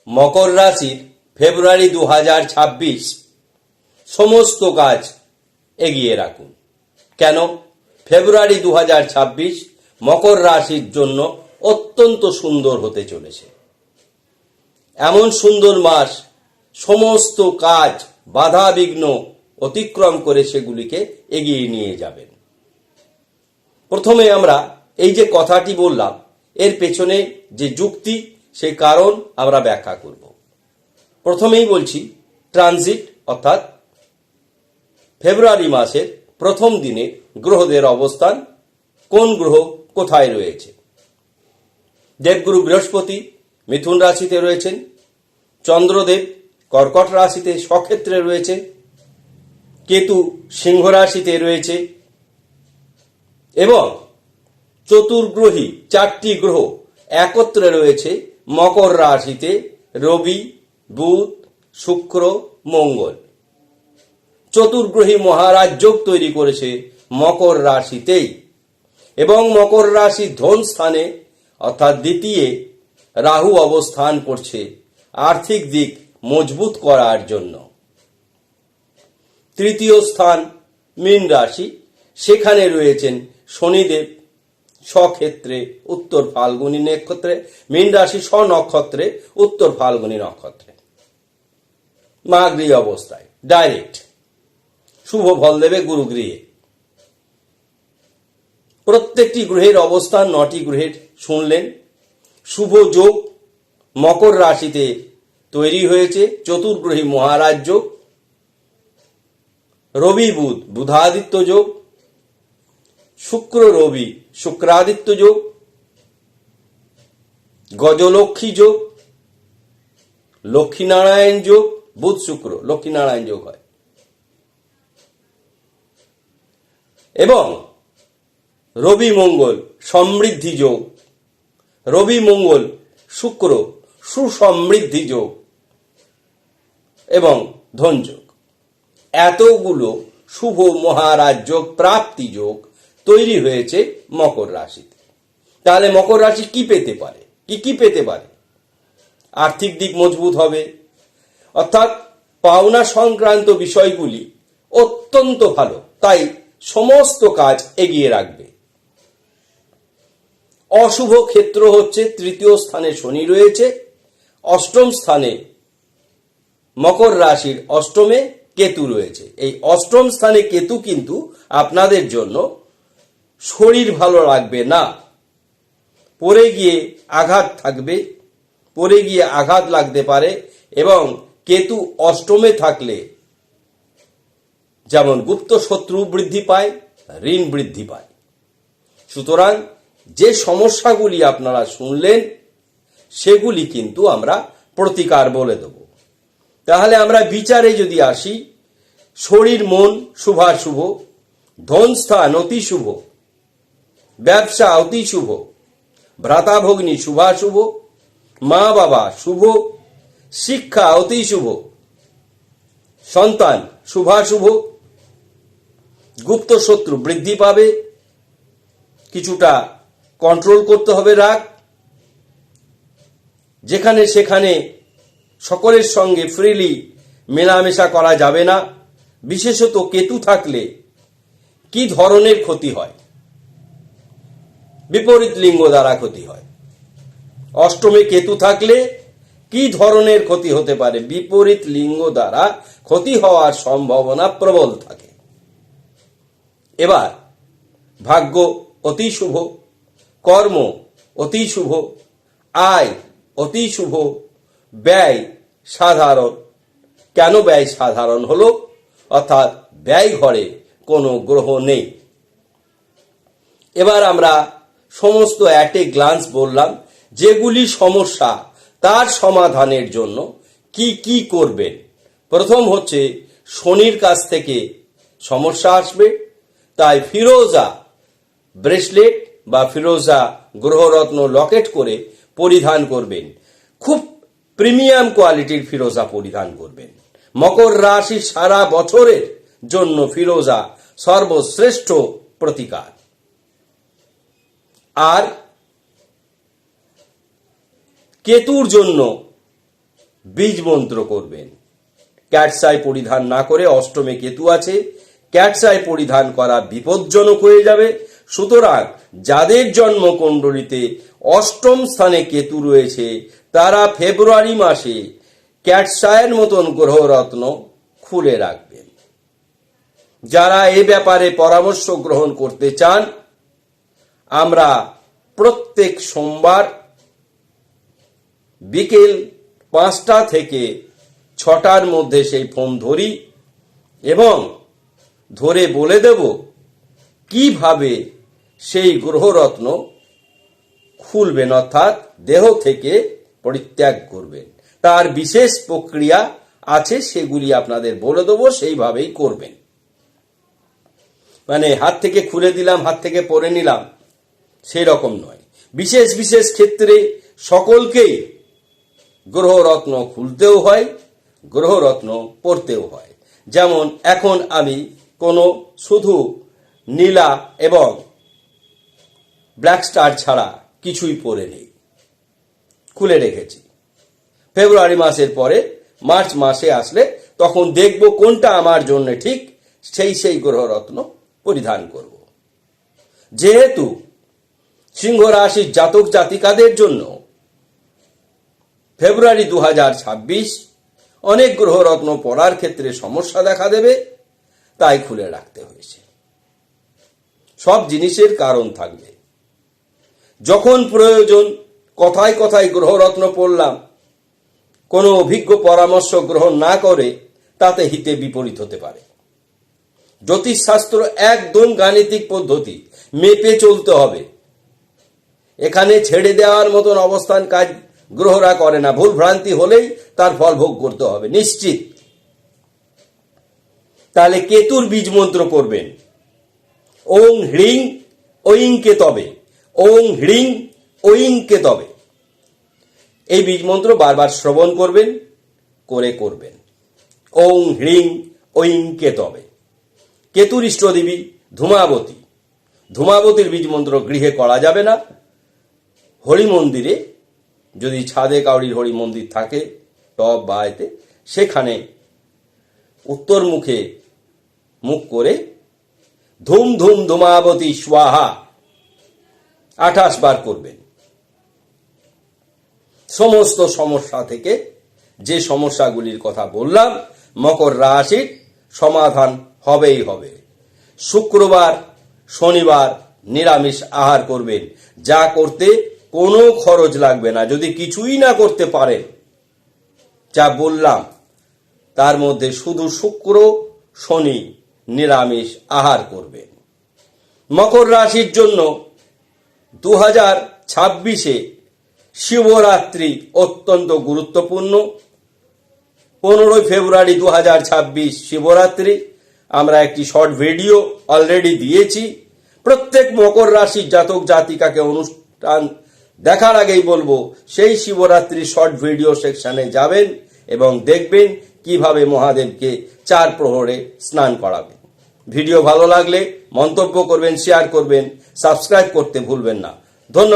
মকর রাশির ফেব্রুয়ারি 2026 সমস্ত কাজ এগিয়ে রাখুন। কেন? ফেব্রুয়ারি 2026 মকর রাশির জন্য অত্যন্ত সুন্দর হতে চলেছে। এমন সুন্দর মাস, সমস্ত কাজ বাধা বিঘ্ন অতিক্রম করে সেগুলিকে এগিয়ে নিয়ে যাবেন। প্রথমে আমরা এই যে কথাটি বললাম, এর পেছনে যে যুক্তি, সেই কারণ আমরা ব্যাখ্যা করব। প্রথমেই বলছি ট্রানজিট, অর্থাৎ ফেব্রুয়ারি মাসের প্রথম দিনে গ্রহদের অবস্থান, কোন গ্রহ কোথায় রয়েছে। দেবগুরু বৃহস্পতি মিথুন রাশিতে রয়েছেন, চন্দ্রদেব কর্কট রাশিতে স্বক্ষেত্রে রয়েছে, কেতু সিংহ রাশিতে রয়েছে এবং চতুর্গ্রহী 4টি গ্রহ একত্রে রয়েছে মকর রাশিতে, রবি, বুধ, শুক্র, মঙ্গল। চতুর্গ্রহী মহারাজ যোগ তৈরি করেছে মকর রাশিতেই এবং মকর রাশি ধন স্থানে অর্থাৎ দ্বিতীয় রাহু অবস্থান করছে আর্থিক দিক মজবুত করার জন্য। তৃতীয় স্থান মীন রাশি, সেখানে রয়েছেন শনিদেব স্বক্ষেত্রে উত্তর ফাল্গুনী নক্ষত্রে, মীন রাশি স্বনক্ষত্রে উত্তর ফাল্গুনী নক্ষত্রে মা গৃহে অবস্থায় ডাইরেক্ট শুভ ফল দেবে গুরুগৃহে। প্রত্যেকটি গ্রহের অবস্থান 9টি গ্রহের শুনলেন। শুভ যোগ মকর রাশিতে তৈরি হয়েছে, চতুর্গ্রহী মহারাজ যোগ, রবি বুধ বুধাদিত্য যোগ, শুক্র রবি শুক্রাদিত্য যোগ, গজলক্ষ্মী যোগ, লক্ষ্মীনারায়ণ যোগ, বুধ শুক্র লক্ষ্মীনারায়ণ যোগ হয় এবং রবি মঙ্গল সমৃদ্ধি যোগ, রবি মঙ্গল শুক্র সুসমৃদ্ধি যোগ এবং ধন যোগ। এতগুলো শুভ মহারাজ যোগ প্রাপ্তি যোগ তৈরি হয়েছে মকর রাশিতে। তাহলে মকর রাশি কি পেতে পারে? কি পেতে পারে? আর্থিক দিক মজবুত হবে, অর্থাৎ পাওনা সংক্রান্ত বিষয়গুলি অত্যন্ত ভালো, তাই সমস্ত কাজ এগিয়ে রাখবে। অশুভ ক্ষেত্র হচ্ছে তৃতীয় স্থানে শনি রয়েছে, অষ্টম স্থানে মকর রাশির অষ্টমে কেতু রয়েছে। এই অষ্টম স্থানে কেতু কিন্তু আপনাদের জন্য শরীর ভালো রাখবে না, পড়ে গিয়ে আঘাত থাকবে, পড়ে গিয়ে আঘাত লাগতে পারে এবং কেতু অষ্টমে থাকলে যেমন গুপ্ত শত্রু বৃদ্ধি পায়, ঋণ বৃদ্ধি পায়। সুতরাং যে সমস্যাগুলি আপনারা শুনলেন সেগুলি কিন্তু আমরা প্রতিকার বলে দেব। তাহলে আমরা বিচারে যদি আসি, শরীর মন শুভাশুভ, ধন স্থান অতি শুভ, ব্যবসা অতি শুভ, ভ্রাতাভগ্নী শুভাশুভ, মা বাবা শুভ, শিক্ষা অতি শুভ, সন্তান শুভাশুভ, গুপ্ত শত্রু বৃদ্ধি পাবে, কিছুটা কন্ট্রোল করতে হবে রাগ, যেখানে সেখানে সকলের সঙ্গে ফ্রিলি মেলামেশা করা যাবে না। বিশেষত কেতু থাকলে কি ধরনের ক্ষতি হয়? বিপরীত লিঙ্গ দ্বারা ক্ষতি হয়। অষ্টমে কেতু থাকলে কি ধরনের ক্ষতি হতে পারে? বিপরীত লিঙ্গ দ্বারা ক্ষতি হওয়ার সম্ভাবনা প্রবল থাকে। এবার ভাগ্য অতি শুভ, কর্ম অতি শুভ, আয় অতি শুভ, ব্যয় সাধারণ। কেন ব্যয় সাধারণ হলো? অর্থাৎ ব্যয় ঘরে কোনো গ্রহ নেই। এবার আমরা সমস্ত অ্যাট এ গ্লান্স বললাম যেগুলি সমস্যা, তার সমাধানের জন্য কি কি করবেন। প্রথম হচ্ছে শনির কাছ থেকে সমস্যা আসবে, তাই ফিরোজা ব্রেসলেট বা ফিরোজা গ্রহরত্ন লকেট করে পরিধান করবেন। খুব প্রিমিয়াম কোয়ালিটির ফিরোজা পরিধান করবেন। মকর রাশি সারা বছরের জন্য ফিরোজা সর্বশ্রেষ্ঠ প্রতিকার। আর কেতুর জন্য বীজ মন্ত্র করবেন। ক্যাটসাই পরিধান না করে, অষ্টমে কেতু আছে, ক্যাটসাই পরিধান করা বিপজ্জনক হয়ে যাবে। সুতরাং যাদের জন্মকুণ্ডলিতে অষ্টম স্থানে কেতু রয়েছে তারা ফেব্রুয়ারি মাসে ক্যাটসাইয়ের মতন গ্রহরত্ন খুলে রাখবেন। যারা এ ব্যাপারে পরামর্শ গ্রহণ করতে চান, আমরা প্রত্যেক সোমবার বিকেল 5টা থেকে 6টার মধ্যে সেই ফোন ধরি এবং ধরে বলে দেব কিভাবে সেই গ্রহরত্ন খুলবেন, অর্থাৎ দেহ থেকে পরিত্যাগ করবেন। তার বিশেষ প্রক্রিয়া আছে, সেগুলি আপনাদের বলে দেবো, সেইভাবেই করবেন। মানে হাত থেকে খুলে দিলাম, হাত থেকে পরে নিলাম, সেই রকম নয়। বিশেষ বিশেষ ক্ষেত্রে সকলকেই গ্রহরত্ন খুলতেও হয়, গ্রহরত্ন পরতেও হয়। যেমন এখন আমি কোনো শুধু নীলা এবং ব্ল্যাক স্টার ছাড়া কিছুই পরে নেই, খুলে রেখেছি। ফেব্রুয়ারি মাসের পরে মার্চ মাসে আসলে তখন দেখব কোনটা আমার জন্য ঠিক, সেই গ্রহরত্ন পরিধান করব। যেহেতু সিংহ রাশির জাতক জাতিকাদের জন্য ফেব্রুয়ারি 2026 অনেক গ্রহরত্ন পরার ক্ষেত্রে সমস্যা দেখা দেবে, তাই খুলে রাখতে হয়েছে। সব জিনিসের কারণ থাকবে। যখন প্রয়োজন কথায় কথায় গ্রহরত্ন পড়লাম, কোনো অভিজ্ঞ পরামর্শ গ্রহণ না করে তাতে হিতে বিপরীত হতে পারে। জ্যোতিষশাস্ত্র একদম গাণিতিক পদ্ধতি, মেপে চলতে হবে। এখানে ছেড়ে দেওয়ার মতন অবস্থান কাজ গ্রহরা করে না। ভুল ভ্রান্তি হলেই তার ফল ভোগ করতে হবে নিশ্চিত। তাহলে কেতুর বীজ মন্ত্র করবেন, ওং হ্রিং ঐং কেতবে, ওং হ্রিং ঐং কেতবে। এই বীজ মন্ত্র বারবার শ্রবণ করবেন, করবেন। ওং হ্রিং ঐং কেতবে। কেতুর ইষ্টদেবী ধূমাবতী। ধূমাবতীর বীজ মন্ত্র গৃহে করা যাবে না, হরি মন্দিরে, যদি ছাদে কাউরির হরি মন্দির থাকে টব বা এতে, সেখানে উত্তর মুখে মুখ করে ধূম ধূম ধূমাবতী স্বাহা 28 বার করবেন। সমস্ত সমস্যা থেকে, যে সমস্যাগুলির কথা বললাম, মকর রাশির সমাধান হবেই হবে। শুক্রবার শনিবার নিরামিষ আহার করবেন, যা করতে কোনো খরচ লাগবে না। যদি কিছুই না করতে পারেন, যা বললাম তার মধ্যে শুধু শুক্র শনি নিরামিষ আহার করবেন। মকর রাশির জন্য 2026-এ শিবরাত্রি অত্যন্ত গুরুত্বপূর্ণ। 15 ফেব্রুয়ারি 2026 শিবরাত্রি। আমরা একটি শর্ট ভিডিও অলরেডি দিয়েছি। প্রত্যেক মকর রাশির জাতক জাতিকাকে অনুষ্ঠান দেখার আগেই বলবো, সেই শিবরাত্রির শর্ট ভিডিও সেকশনে যাবেন এবং দেখবেন কিভাবে মহাদেবকে 4 প্রহরে স্নান করাবেন। ভিডিও ভালো লাগলে মন্তব্য করবেন, শেয়ার করবেন, সাবস্ক্রাইব করতে ভুলবেন না। ধন্যবাদ।